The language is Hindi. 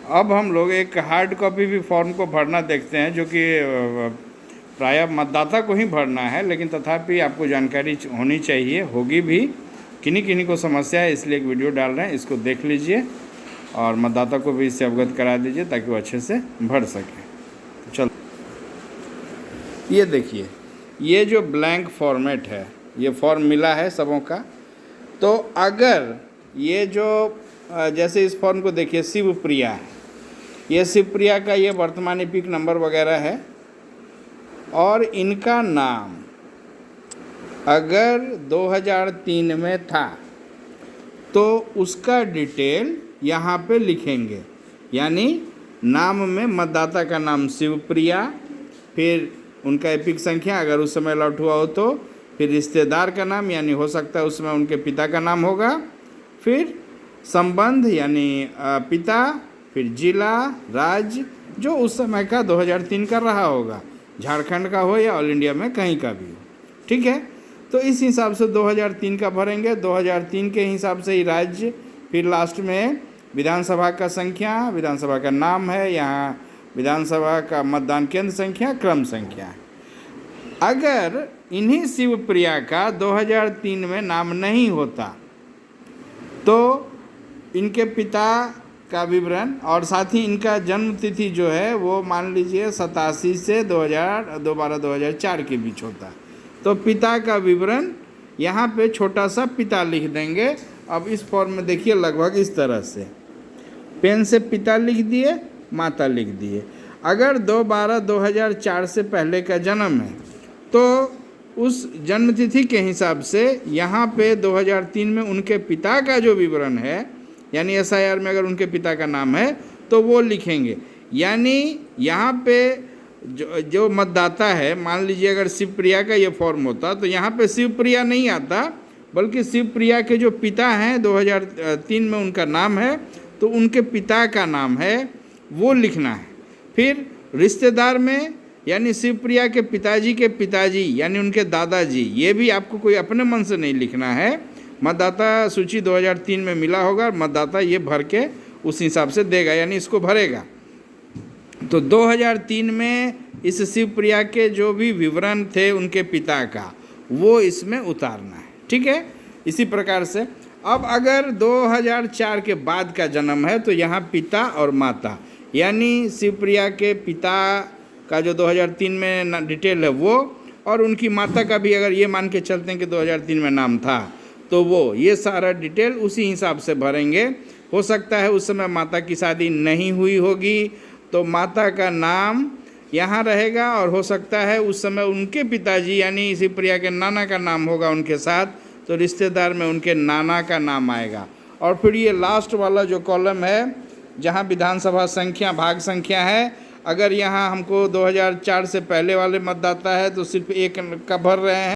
अब हम लोग एक हार्ड कॉपी भी फॉर्म को भरना देखते हैं, जो कि प्रायः मतदाता को ही भरना है, लेकिन तथापि आपको जानकारी होनी चाहिए, होगी भी। किन्हीं किन्हीं को समस्या है, इसलिए एक वीडियो डाल रहे हैं, इसको देख लीजिए और मतदाता को भी इससे अवगत करा दीजिए ताकि वो अच्छे से भर सकें। चलो, ये देखिए, ये जो ब्लैंक फॉर्मेट है, ये फॉर्म मिला है सबों का। तो अगर ये जो जैसे इस फॉर्म को देखिए, शिवप्रिया है, ये शिवप्रिया का ये वर्तमान एपिक नंबर वगैरह है, और इनका नाम अगर 2003 में था तो उसका डिटेल यहाँ पे लिखेंगे। यानी नाम में मतदाता का नाम शिवप्रिया, फिर उनका एपिक संख्या अगर उस समय अलॉट हुआ हो तो, फिर रिश्तेदार का नाम, यानी हो सकता है उसमें उनके पिता का नाम होगा, फिर संबंध यानी पिता, फिर जिला, राज्य जो उस समय का 2003 का रहा होगा, झारखंड का हो या ऑल इंडिया में कहीं का भी हो। ठीक है, तो इस हिसाब से 2003 का भरेंगे, 2003 के हिसाब से ही राज्य, फिर लास्ट में विधानसभा का संख्या, विधानसभा का नाम है, यहाँ विधानसभा का मतदान केंद्र संख्या, क्रम संख्या है। अगर इन्हीं शिवप्रिया का 2003 में नाम नहीं होता तो इनके पिता का विवरण और साथ ही इनका जन्म तिथि जो है वो मान लीजिए 87 से 2004 के बीच होता है, तो पिता का विवरण यहाँ पे छोटा सा पिता लिख देंगे। अब इस फॉर्म में देखिए लगभग इस तरह से, पेन से पिता लिख दिए, माता लिख दिए। अगर 2/12/2004 से पहले का जन्म है तो उस जन्म तिथि के हिसाब से यहाँ पे 2003 में उनके पिता का जो विवरण है, यानी SIR में अगर उनके पिता का नाम है तो वो लिखेंगे। यानी यहाँ पे जो मतदाता है, मान लीजिए अगर शिवप्रिया का ये फॉर्म होता तो यहाँ पे शिवप्रिया नहीं आता, बल्कि शिवप्रिया के जो पिता हैं 2003 में उनका नाम है तो उनके पिता का नाम है वो लिखना है। फिर रिश्तेदार में यानी शिवप्रिया के पिताजी यानी उनके दादाजी, ये भी आपको कोई अपने मन से नहीं लिखना है, मतदाता सूची 2003 में मिला होगा, मतदाता ये भर के उस हिसाब से देगा, यानी इसको भरेगा। तो 2003 में इस शिवप्रिया के जो भी विवरण थे उनके पिता का, वो इसमें उतारना है। ठीक है, इसी प्रकार से अब अगर 2004 के बाद का जन्म है तो यहाँ पिता और माता, यानी शिवप्रिया के पिता का जो 2003 में डिटेल है वो, और उनकी माता का भी अगर ये मान के चलते हैं कि 2003 में नाम था तो वो, ये सारा डिटेल उसी हिसाब से भरेंगे। हो सकता है उस समय माता की शादी नहीं हुई होगी तो माता का नाम यहाँ रहेगा, और हो सकता है उस समय उनके पिताजी यानी शिवप्रिया के नाना का नाम होगा उनके साथ, तो रिश्तेदार में उनके नाना का नाम आएगा। और फिर ये लास्ट वाला जो कॉलम है जहाँ विधानसभा संख्या भाग संख्या है, अगर यहाँ हमको 2004 से पहले वाले मतदाता है तो सिर्फ एक का भर रहे हैं।